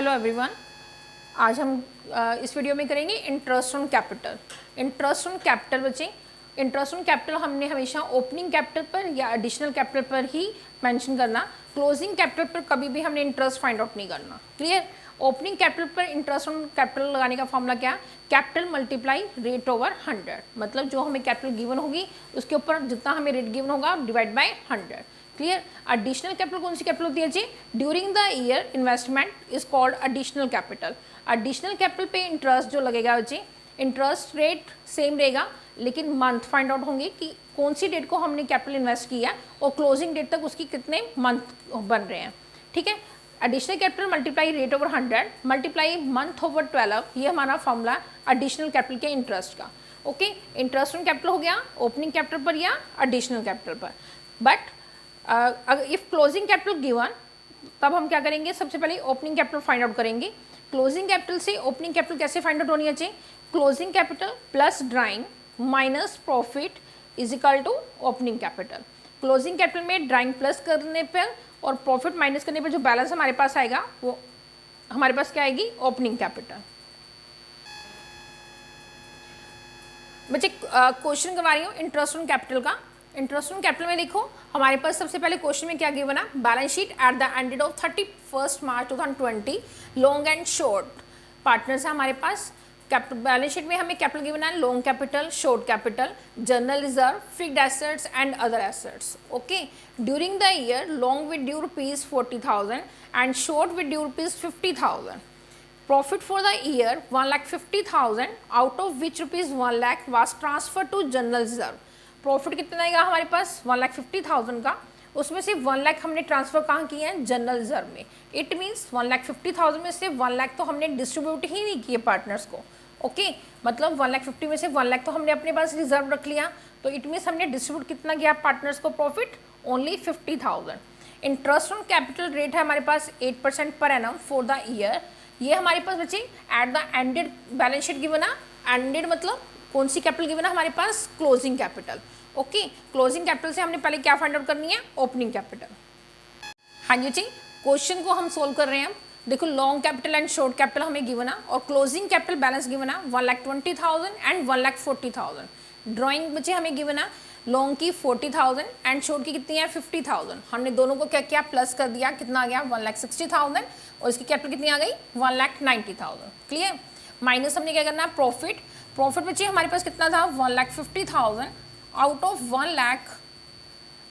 Hello everyone. आज हम इस वीडियो में करेंगे interest on capital. Interest on capital बच्चे, इंटरेस्ट ऑन कैपिटल हमने हमेशा ओपनिंग कैपिटल पर या एडिशनल कैपिटल पर ही मेंशन करना, क्लोजिंग कैपिटल पर कभी भी हमने इंटरेस्ट फाइंड आउट नहीं करना। क्लियर? ओपनिंग कैपिटल पर इंटरेस्ट ऑन कैपिटल लगाने का फॉर्मूला क्या है? Capital multiply rate over 100। मतलब जो हमें कैपिटल गिवन होगी उसके ऊपर जितना हमें रेट गिवन होगा divide by 100। Clear? Additional capital कौन सी कैपिटल होती है जी? During the year investment is called additional capital. Additional capital पे इंटरेस्ट जो लगेगा बच्चे, इंटरेस्ट रेट सेम रहेगा लेकिन मंथ फाइंड आउट होंगे कि कौन सी डेट को हमने कैपिटल इन्वेस्ट किया और क्लोजिंग डेट तक उसकी कितने मंथ बन रहे हैं। ठीक है? Additional capital multiply rate over 100 multiply month over 12, ये हमारा फॉर्मूला एडिशनल कैपिटल के इंटरेस्ट का। ओके, इंटरेस्ट ऑन कैपिटल हो गया ओपनिंग कैपिटल पर या एडिशनल कैपिटल पर। बट अगर इफ क्लोजिंग कैपिटल गिवन, तब हम क्या करेंगे? सबसे पहले ओपनिंग कैपिटल फाइंड आउट करेंगे। क्लोजिंग कैपिटल से ओपनिंग कैपिटल कैसे फाइंड आउट होनी है चाहिए? Closing capital plus drawing minus profit is equal to opening capital. Closing capital में ड्राइंग प्लस करने पर और प्रॉफिट माइनस करने पर जो बैलेंस हमारे पास आएगा वो हमारे पास क्या आएगी? Opening capital. बच्चे क्वेश्चन करवा रही हूँ इंटरेस्ट ऑन कैपिटल का। इंटरेस्ट ऑन कैपिटल में देखो हमारे पास सबसे पहले क्वेश्चन में क्या गिवन है? Balance sheet at the end of 31 March 2020 long and short partners है हमारे पास। कैपिटल बैलेंस शीट में हमें कैपिटल गिवन है long capital, short capital, general reserve, fixed assets and other assets. Okay, during the year long with due rupees 40,000 and short with due rupees 50,000। Profit for the year 1,50,000 out of which rupees 1 lakh was transferred to general reserve। Profit कितना आएगा हमारे पास? 1,50,000 का, उसमें से 1 लाख हमने transfer कहाँ किए हैं? जनरल रिजर्व में। इट मीन्स 1,50,000 में से 1 लाख तो हमने डिस्ट्रीब्यूट ही नहीं किए पार्टनर्स को। ओके, मतलब 1,50,000 में से 1 लाख तो हमने अपने पास रिजर्व रख लिया, तो इट मीन्स हमने डिस्ट्रीब्यूट कितना किया पार्टनर्स को? Profit only 50,000। Interest on capital rate है हमारे पास 8% per annum for the year. ये हमारे पास बच्चे at the ended balance sheet given है। एंडेड मतलब कौन सी कैपिटल गिवन है हमारे पास? Closing capital. Okay, closing capital से हमने पहले क्या फाइंड आउट करनी है? Opening capital. हाँ जी जी, क्वेश्चन को हम सोल्व कर रहे हैं। देखो long capital and short capital हमें गिवन है और क्लोजिंग कैपिटल बैलेंस गिवन है 1,20,000 एंड 1,40,000। ड्रॉइंग बच्चे हमें गिवन है लॉन्ग की 40,000 एंड शॉर्ट की कितनी है? 50,000। हमने दोनों को क्या किया? प्लस कर दिया। कितना आ गया? 1,60,000 और इसकी कैपिटल कितनी आ गई? 1,90,000। क्लियर? माइनस हमने क्या करना है? प्रॉफिट। प्रॉफिट बच्चे हमारे पास कितना था? 1,50,000 out of 1 lakh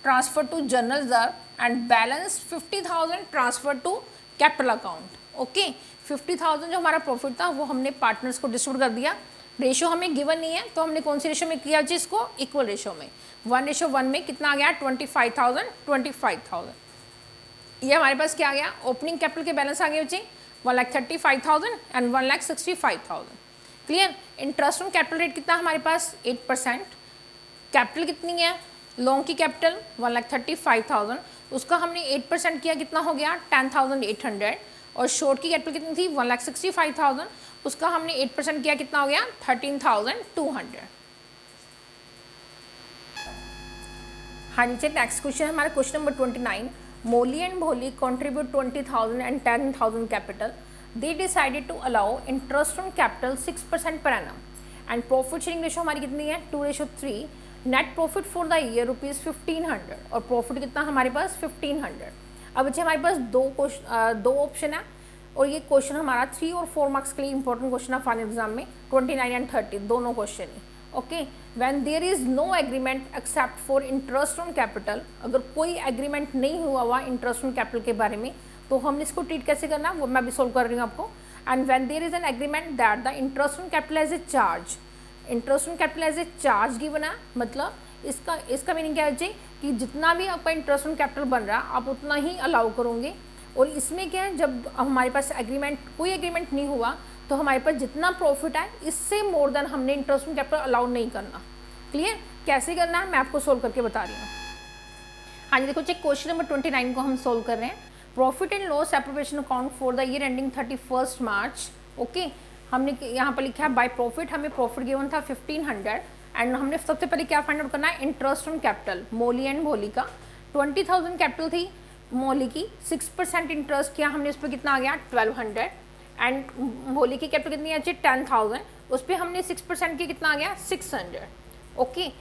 transfer to general reserve and balance 50,000 transfer to capital account. Okay, 50,000 जो हमारा प्रॉफिट था वो हमने पार्टनर्स को डिस्ट्रीब्यूट कर दिया। रेशियो हमें गिवन नहीं है तो हमने कौन सी रेशियो में किया? जिसको इक्वल रेशियो में 1:1 में कितना आ गया? 25,000। ये हमारे पास क्या आ गया? ओपनिंग कैपिटल के बैलेंस आ गए बच्चे 1,35,000 and 1,65,000। Clear? Interest on capital rate कितना हमारे पास? 8%। कैपिटल कितनी है? लॉन्ग की कैपिटल 1,35,000, उसका हमने 8% किया, कितना हो गया? 10,800। और शॉर्ट की कैपिटल कितनी थी? 1,65,000, उसका हमने 8% किया, कितना हो गया? 13,200। हाँ नीचे नेक्स्ट क्वेश्चन है हमारा question number 29। Moli and Bholi contribute 20,000 and 10,000 capital. They decided to allow interest on capital 6% per annum and profit sharing ratio हमारी कितनी है? 2:3। Net profit for the year ₹1,500 और प्रॉफिट कितना हमारे पास? 1,500। अब बच्चे हमारे पास दो ऑप्शन है और ये क्वेश्चन हमारा 3 और 4 मार्क्स के लिए इंपॉर्टेंट क्वेश्चन है फाइनल एग्जाम में। 29 एंड 30 दोनों क्वेश्चन ही। Okay, when there is no agreement except for interest on capital, अगर कोई एग्रीमेंट नहीं हुआ इंटरेस्ट ऑन कैपिटल के बारे में तो हम इसको ट्रीट कैसे करना वो मैं भी सोल्व कर रही हूँ आपको। And when there is an agreement that the interest on capital as a charge, interest on capital as a charge given है, मतलब इसका मीनिंग क्या है कि जितना भी आपका इंटरेस्ट ऑन कैपिटल बन रहा है आप उतना ही अलाउ करोगे। और इसमें क्या है, जब हमारे पास कोई एग्रीमेंट नहीं हुआ तो हमारे पास जितना प्रॉफिट है इससे मोर देन हमने इंटरेस्ट ऑन कैपिटल अलाउ नहीं करना। क्लियर? कैसे करना है मैं आपको सोल्व करके बता रही हूँ। हाँ जी देखो चेक, क्वेश्चन नंबर 29 को हम सोल्व कर रहे हैं। Profit and loss appropriation account for the year ending 31 March. Okay, हमने यहाँ पर लिखा है बाय प्रॉफिट, हमें प्रॉफिट गिवन था 1,500 एंड हमने सबसे पहले क्या फाइंड आउट करना है? Interest on capital Moli and Bholi का। 20,000 कैपिटल थी, मोली की 6% इंटरेस्ट किया हमने, उस पर कितना आ गया 1200, एंड मोली की कैपिटल कितनी अच्छी 10,000, उस पर हमने 6% की कितना आ गया 600। ओके,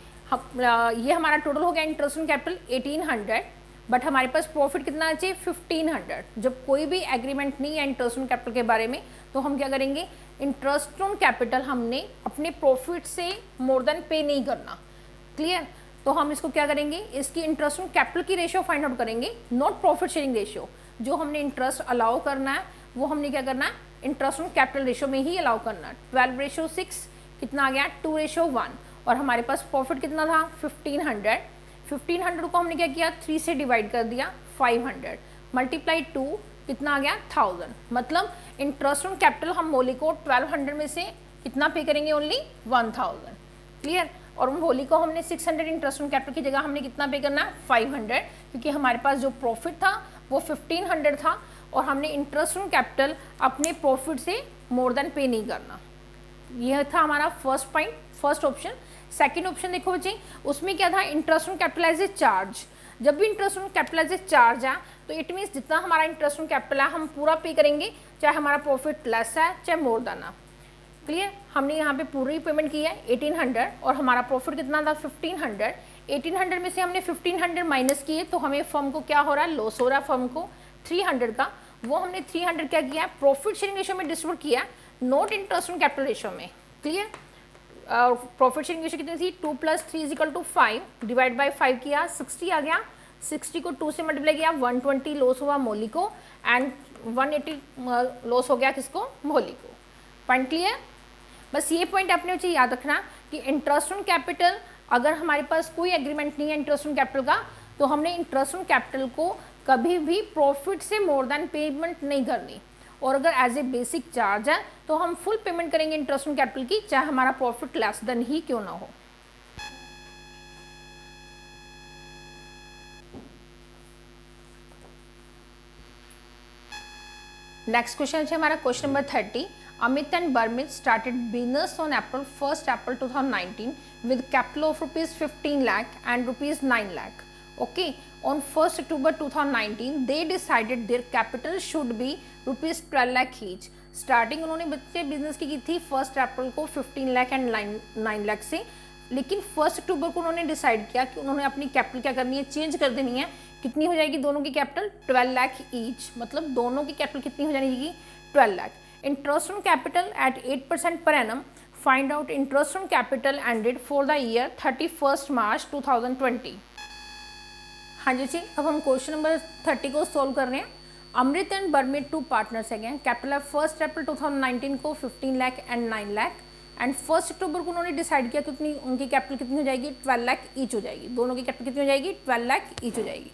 ये हमारा टोटल हो गया इंटरेस्ट ऑन कैपिटल 1800, बट हमारे पास प्रॉफिट कितना चाहिए 1500। जब कोई भी एग्रीमेंट नहीं है इंटरेस्ट ऑन कैपिटल के बारे में, तो हम क्या करेंगे, इंटरेस्ट ऑन कैपिटल हमने अपने प्रॉफिट से मोर देन पे नहीं करना। क्लियर? तो हम इसको क्या करेंगे, इसकी इंटरेस्ट ऑन कैपिटल की रेशियो फाइंड आउट करेंगे, नॉट प्रॉफिट शेयरिंग रेशियो। जो हमने इंटरेस्ट अलाउ करना है वो हमने क्या करना है, इंटरेस्ट ऑन कैपिटल रेशियो में ही अलाउ करना है। 12:6 कितना आ गया 2:1, और हमारे पास प्रॉफिट कितना था 1500। 1500 को हमने क्या किया 3 से डिवाइड कर दिया, 500 मल्टीप्लाई 2 कितना आ गया 1000। मतलब इंटरेस्ट ऑन कैपिटल हम मोली को 1200 में से कितना पे करेंगे, ओनली 1000। क्लियर? और मोली को हमने 600 इंटरेस्ट ऑन कैपिटल की जगह हमने कितना पे करना है 500, क्योंकि हमारे पास जो प्रॉफिट था वो 1500 था, और हमने इंटरेस्ट ऑन कैपिटल अपने प्रॉफिट से मोर देन पे नहीं करना। यह था हमारा first point, first option. Second option देखो बच्चे, उसमें क्या था, interest on capital as a charge. जब भी interest on capital as a charge है तो इट मीन्स जितना हमारा इंटरेस्ट ऑन कैपिटल है हम पूरा पे करेंगे, चाहे हमारा प्रॉफिट लेस है चाहे मोर देन है। क्लियर? हमने यहाँ पे पूरी पेमेंट की है 1800, और हमारा प्रॉफिट कितना था 1500। 1800 में से हमने 1500 माइनस किए, तो हमें फर्म को क्या हो रहा है, लॉस हो रहा है फर्म को 300 का। वो हमने 300 क्या किया, प्रॉफिट शेयरिंग रेशियो में डिस्ट्रीब्यूट किया, not interest on capital ratio में। क्लियर? प्रॉफिट शेयरिंग रेशियो कितनी थी 2 + 3 = 5, डिवाइड बाई 5 किया 60 आ गया, 60 को 2 से मल्टीप्लाई किया 120 लॉस हुआ मोली को, एंड 180 लॉस हो गया किसको, मोली को। Point clear? बस ये पॉइंट आपने मुझे याद रखना कि इंटरेस्ट ऑन कैपिटल, अगर हमारे पास कोई एग्रीमेंट नहीं है इंटरेस्ट ऑन कैपिटल का, तो हमने इंटरेस्ट ऑन कैपिटल को कभी भी प्रॉफिट से मोर देन पेमेंट नहीं करनी, और अगर एज ए बेसिक चार्ज है तो हम फुल पेमेंट करेंगे इंटरेस्ट ऑन कैपिटल की, चाहे हमारा प्रॉफिट लेस देन ही क्यों ना हो। नेक्स्ट क्वेश्चन है हमारा question number 30। Amit and Burmit started business on April 2019 with capital of ₹15 lakh and ₹9 lakh. Okay, on 1st October 2019 they decided their capital should be ₹12 lakh each. Starting उन्होंने बच्चे business की थी 1 अप्रैल को 15 lakh and 9 lakh से, लेकिन 1 अक्टूबर को उन्होंने डिसाइड किया कि उन्होंने अपनी कैपिटल क्या करनी है, चेंज कर देनी है। कितनी हो जाएगी दोनों की कैपिटल 12 लाख ईच, मतलब दोनों की कैपिटल कितनी हो जाएगी 12 lakh. Interest on capital at 8% per annum. Find out interest on capital ended for the year 31st March 2020. हाँ जी, अब हम क्वेश्चन नंबर 30 को सोल्व कर रहे हैं। अमृत एंड बर्मित 2 पार्टनर्स हैं। कैपिटल है 1 अप्रैल 2019 को 15 लाख एंड 9 लाख, एंड 1 अक्टूबर को उन्होंने डिसाइड किया कितनी उनकी कैपिटल कितनी हो जाएगी 12 लाख ईच हो जाएगी। दोनों की कैपिटल कितनी हो जाएगी 12 लाख ईच हो जाएगी।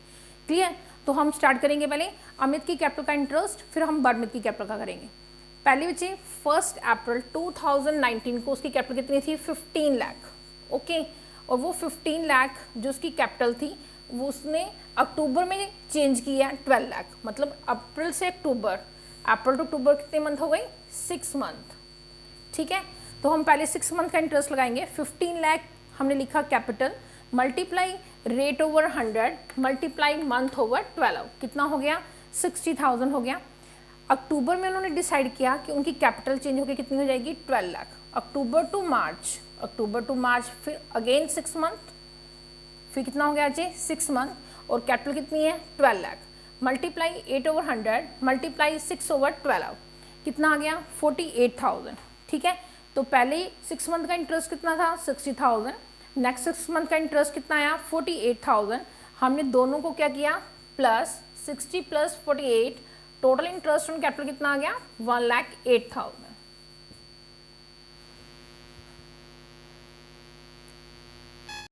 क्लियर? तो हम स्टार्ट करेंगे पहले अमित की कैपिटल का इंटरेस्ट, फिर हम बर्मित की कैपिटल का करेंगे। पहले बच्चे 1 अप्रैल 2019 को उसकी कैपिटल कितनी थी 15 लाख। ओके, और वो 15 लाख जो उसकी कैपिटल थी वो उसने अक्टूबर में चेंज किया 12 लाख, मतलब अप्रैल से अक्टूबर, अप्रैल टू अक्टूबर कितने मंथ हो गए 6 मंथ। ठीक है, तो हम पहले 6 मंथ का इंटरेस्ट लगाएंगे। 15 लाख हमने लिखा capital, multiply rate over 100 multiply month over 12, कितना हो गया 60,000 हो गया। अक्टूबर में उन्होंने डिसाइड किया कि उनकी कैपिटल चेंज होकर कितनी हो जाएगी 12 लाख। अक्टूबर टू मार्च फिर अगेन 6 मंथ, फिर कितना हो गया जी 6 मंथ, और कैपिटल कितनी है 12 lakh. Multiply 8 over 100 multiply 6 over 12, कितना आ गया 48,000। ठीक है, तो पहले 6 मंथ का इंटरेस्ट कितना था 60,000, नेक्स्ट 6 मंथ का इंटरेस्ट कितना आया 48,000। हमने दोनों को क्या किया plus 60 + 48, total interest on capital कितना आ गया 1,08,000।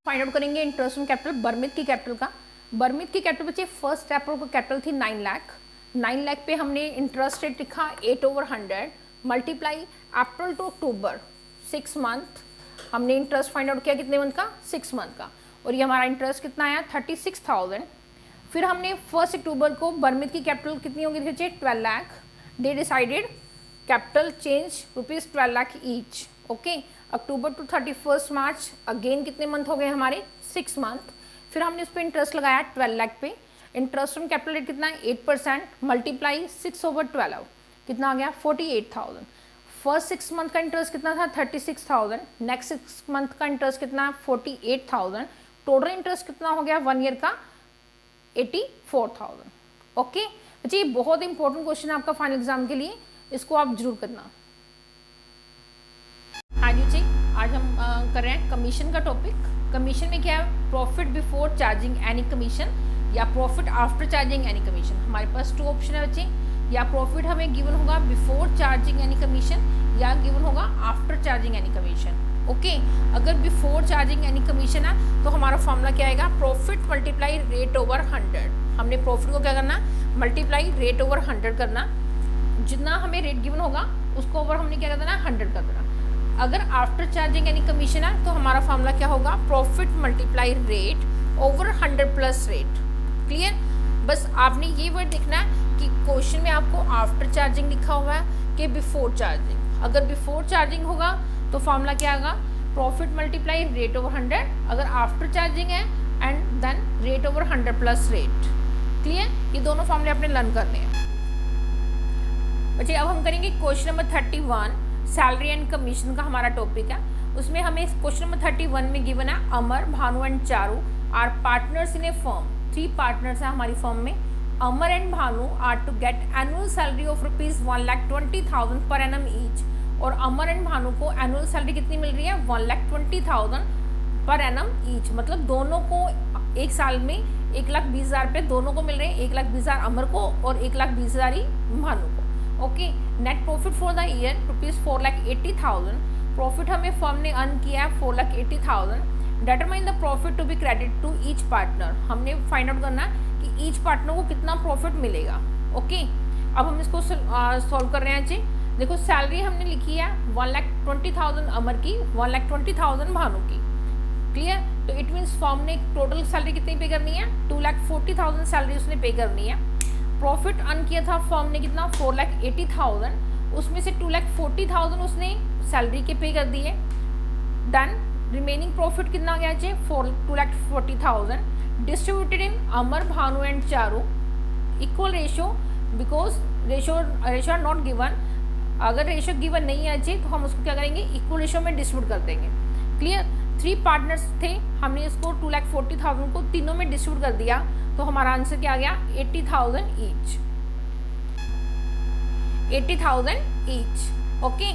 फाइंड आउट करेंगे इंटरेस्ट ऑन कैपिटल बर्मित की कैपिटल का। बर्मित की कैपिटल बच्चे 1 अप्रैल को कैपिटल थी 9 लाख। 9 लाख पे हमने इंटरेस्ट रेट लिखा 8 over 100 multiply April to October 6 month, हमने इंटरेस्ट फाइंड आउट किया कितने मंथ का 6 मंथ का, और ये हमारा इंटरेस्ट कितना आया 36,000। फिर हमने 1 अक्टूबर को बर्मित की कैपिटल कितनी होगी देखिए 12 lakh. They decided capital change ₹12 lakh each. Okay, October to 31 March again कितने मंथ हो गए हमारे 6 मंथ। फिर हमने उस पर इंटरेस्ट लगाया 12 लाख पे, इंटरेस्ट ऑन कैपिटल रेट कितना है 8%, मल्टीप्लाई 6/12 कितना आ गया 48,000। फर्स्ट 6 मंथ का इंटरेस्ट कितना था 36,000, नेक्स्ट 6 मंथ का इंटरेस्ट कितना 48,000, टोटल इंटरेस्ट कितना हो गया 1 ईयर का 84,000। ओके बच्चे, ये बहुत इंपॉर्टेंट क्वेश्चन है आपका फाइनल एग्जाम के लिए, इसको आप जरूर करना। हाँ जी, आज हम कर रहे हैं कमीशन का टॉपिक। कमीशन में क्या है, profit before charging any commission या profit after charging any commission. हमारे पास 2 ऑप्शन है बच्चे, या प्रॉफिट हमें गिवन होगा बिफोर चार्जिंग एनी कमीशन या गिवन होगा after charging any commission. Okay, अगर बिफोर चार्जिंग एनी कमीशन है तो हमारा फॉर्मूला क्या आएगा, प्रॉफिट मल्टीप्लाई रेट ओवर 100। हमने प्रॉफिट को क्या करना, मल्टीप्लाई रेट ओवर 100 करना, जितना हमें रेट गिवन होगा उसको ओवर हमने क्या कर देना 100 कर देना। अगर आफ्टर चार्जिंग एनी कमीशन है तो हमारा फॉर्मूला क्या होगा, profit multiply rate over 100 plus rate. Clear, बस आपने ये वर्ड देखना है कि क्वेश्चन में आपको आफ्टर चार्जिंग लिखा हुआ है कि बिफोर चार्जिंग। अगर बिफोर चार्जिंग होगा तो फॉर्मूला क्या होगा, प्रॉफिट मल्टीप्लाई रेट ओवर 100। अगर आफ्टर चार्जिंग है and then rate over 100 plus rate. Clear, ये दोनों फॉर्मूले आपने लर्न करने हैं बच्चे। अब हम करेंगे question number 31, salary and commission का हमारा टॉपिक है। उसमें हमें क्वेश्चन नंबर 31 में गिवन है, Amar, Bhanu and Charu are partners in a firm. 3 partners हैं हमारी फर्म में। Amar and Bhanu are to get annual salary of ₹1,20,000 per annum each. और अमर एंड भानु को एनुअल सैलरी कितनी मिल रही है, 1,20,000 पर एनम ईच। मतलब दोनों को एक साल में 1,20,000 रुपये दोनों को मिल रहे हैं, 1,20,000 अमर को और 1,20,000 ही भानु को। Okay, net profit for the year ₹4,80,000। Profit हमें फर्म ने अर्न किया है 4,80,000। Determine the profit to be credit to each partner. हमने फाइंड आउट करना है कि ईच पार्टनर को कितना प्रॉफिट मिलेगा। ओके, अब हम इसको सॉल्व कर रहे हैं जी। देखो, सैलरी हमने लिखी है 1,20,000 अमर की, 1,20,000 भानु की। क्लियर, तो इट मीन्स फर्म ने टोटल सैलरी कितनी पे करनी है, 2,40,000 सैलरी उसने पे करनी है। प्रॉफिट अर्न किया था फर्म ने कितना 4,80,000, उसमें से 2,40,000 उसने सैलरी के पे कर दिए। देन रिमेनिंग प्रॉफिट कितना गया चाहिए 2,40,000 distributed in Amar, Bhanu and Charu equal ratio, because ratio are not given. अगर रेशो गिवन नहीं है चाहिए तो हम उसको क्या करेंगे, इक्वल रेशो में डिस्ट्रीब्यूट कर देंगे। क्लियर, 3 पार्टनर्स थे, हमने इसको 2,40,000 को तीनों में डिस्ट्रीब्यूट कर दिया तो हमारा आंसर क्या आ गया 80,000 each. 80,000 each. Okay,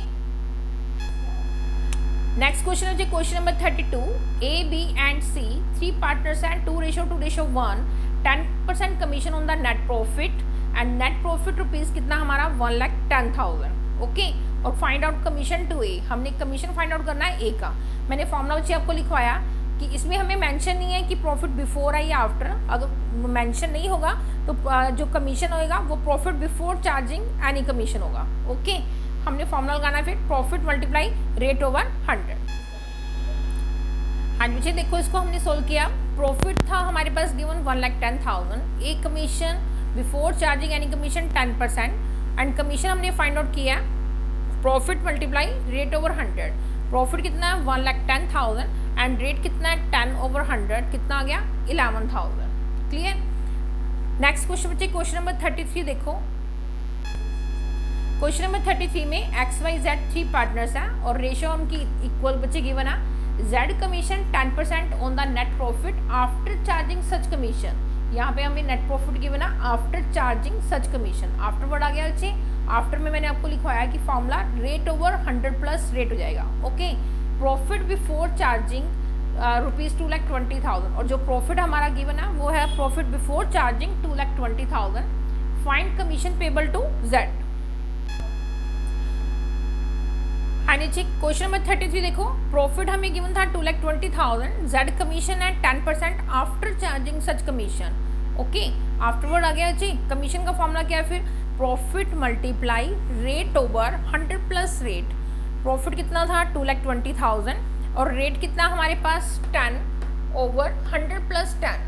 next question है question number 32, A, B and C 3 partners and 2:2:1 10% commission on the net profit and net profit rupees कितना हमारा 1,10,000। ओके, और find out commission to A. हमने कमीशन फाइंड आउट करना है ए का। मैंने formula बच्चे आपको लिखवाया कि इसमें हमें मेंशन नहीं है कि प्रॉफिट बिफोर है या आफ्टर। अगर मेंशन नहीं होगा तो जो कमीशन होगा वो profit before charging any commission होगा। ओके, हमने फॉर्मूला लगाना है फिर प्रॉफिट मल्टीप्लाई रेट ओवर 100। हाँ बच्चे, देखो इसको हमने सोल्व किया। प्रॉफिट था हमारे पास given 1,10,000, A commission before charging any commission 10% and commission हमने फाइंड आउट किया profit multiply rate over 100। Profit कितना है 1,10,000 एंड रेट कितना है 10/100, कितना आ गया 11,000। क्लियर, नेक्स्ट क्वेश्चन बच्चे क्वेश्चन नंबर 33 देखो। क्वेश्चन नंबर 33 में XYZ 3 पार्टनर्स हैं और रेशियो उनकी इक्वल बच्चे गिवन है। Z commission 10% on the net profit after charging such commission. यहाँ पे हमें नेट प्रॉफिट गिवन है after charging such commission. After word आ गया बच्चे, आफ्टर में मैंने आपको लिखवाया कि formula rate over 100 plus rate हो जाएगा। ओके, प्रॉफिट बिफोर चार्जिंग ₹2,20,000 और जो प्रॉफिट हमारा गिवन है वो है profit before charging 2,20,000। Find commission payable to Z। हाँ नीचे क्वेश्चन नंबर 33 देखो। प्रॉफिट हमें गिवन था 2,20,000, Z कमीशन है 10% after charging such commission. Okay, afterward आ गया जी। कमीशन का फॉर्मूला क्या है फिर, profit multiply rate over 100 plus rate. Profit कितना था 2,20,000 और रेट कितना हमारे पास 10/100 प्लस 10।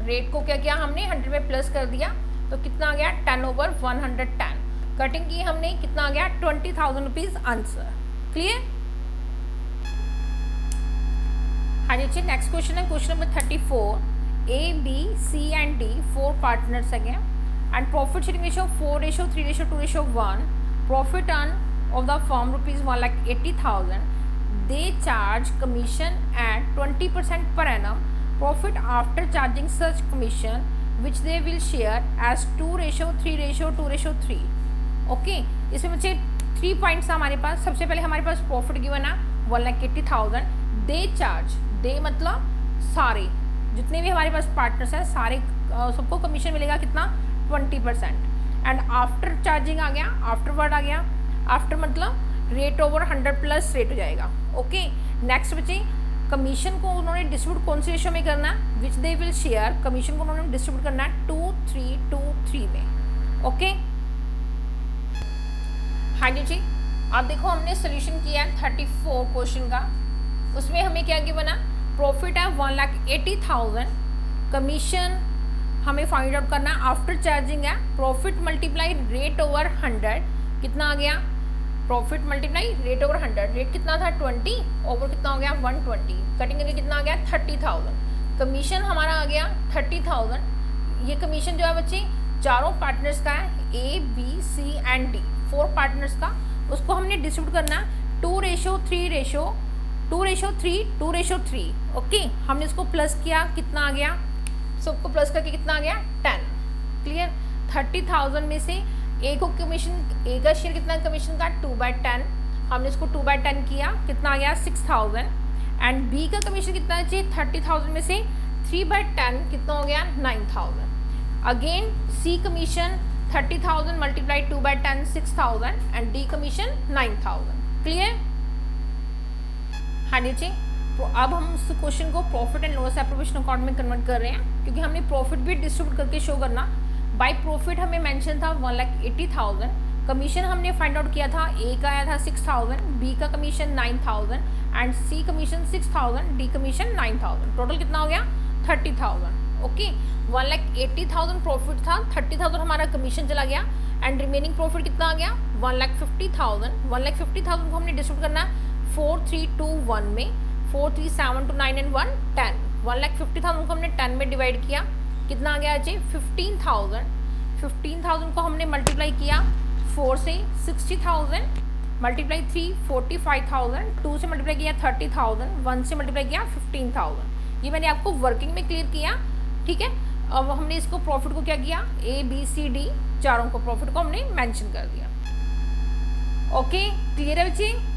रेट को क्या किया हमने 100 में प्लस कर दिया तो कितना आ गया 10/110। कटिंग की हमने, कितना आ गया 20,000 रुपीज आंसर। क्लियर, हाँ जी। नेक्स्ट क्वेश्चन है question number 34, A, B, C and D 4 partners again, and profit sharing ratio 4:3:2:1. Profit earn of the firm rupees 1,80,000. They charge commission at 20% per annum. Profit after charging such commission which they will share as 2:3:2:3. Okay, इसमें बच्चे 3 points हमारे पास। सबसे पहले हमारे पास profit given है 1,80,000। They charge, दे मतलब सारे जितने भी हमारे पास पार्टनर्स हैं सारे सबको कमीशन मिलेगा कितना 20%। एंड आफ्टर चार्जिंग आ गया, आफ्टरवर्ड आ गया, आफ्टर मतलब रेट ओवर 100 प्लस रेट हो जाएगा। ओके, नेक्स्ट बच्चे कमीशन को उन्होंने डिस्ट्रीब्यूट कौन सी रेशो में करना है, विच दे विल शेयर, कमीशन को उन्होंने डिस्ट्रीब्यूट करना है 2:3:2:3 में। ओके, हाँ जी, अब देखो हमने सोल्यूशन किया है 34 क्वेश्चन का। उसमें हमें क्या गिवन है, प्रॉफिट है 1,80,000, कमीशन हमें फाइंड आउट करना है आफ्टर चार्जिंग है, प्रॉफिट मल्टीप्लाई रेट ओवर 100 कितना आ गया, profit multiply rate over 100, rate कितना था 20 ओवर कितना हो गया 120, कटिंग करके कितना आ गया 30,000। कमीशन हमारा आ गया 30,000। ये कमीशन जो है बच्चे चारों पार्टनर्स का है, A, B, C and D 4 partners का, उसको हमने डिस्ट्रीब्यूट करना है 2:3:2:3। ओके, हमने इसको प्लस किया, कितना आ गया, सबको प्लस करके कितना आ गया 10। क्लियर, 30,000 में से ए को कमीशन, ए का शेयर कितना कमीशन का 2/10, हमने इसको 2/10 किया, कितना आ गया 6,000। एंड बी का कमीशन कितना चाहिए 30,000 में से 3/10 कितना हो गया 9,000। Again C commission 30,000 multiply 2/10 6,000 and D commission 9,000। Clear, हाँ जी। तो अब हम उस क्वेश्चन को profit and loss appropriation account में कन्वर्ट कर रहे हैं, क्योंकि हमने प्रॉफिट भी डिस्ट्रीब्यूट करके शो करना। बाय प्रॉफिट हमें मेंशन था 1,80,000, कमीशन हमने फाइंड आउट किया था, ए का आया था 6,000, बी का commission 9,000 and C commission 6,000, D commission 9,000, total कितना हो गया 30,000। ओके, 1,80,000 प्रॉफिट था, 30,000 हमारा कमीशन चला गया एंड रिमेनिंग प्रॉफिट कितना आ गया 1,50,000। 1,50,000 को हमने डिस्ट्रीब्यूट करना है 4:3:2:1 में, 4, 3, 7, 2, 9 एंड 1 10। 1,50,000 को हमने 10 में डिवाइड किया, कितना आ गया अजय 15,000। 15,000 को हमने मल्टीप्लाई किया 4 से 60,000, मल्टीप्लाई 3 45,000, 2 से मल्टीप्लाई किया 30,000, 1 से मल्टीप्लाई किया 15,000। ये मैंने आपको वर्किंग में क्लियर किया, ठीक है। अब हमने इसको प्रॉफिट को क्या किया, A, B, C, D चारों को प्रॉफिट को हमने मेंशन कर दिया। ओके, क्लियर है बच्चे।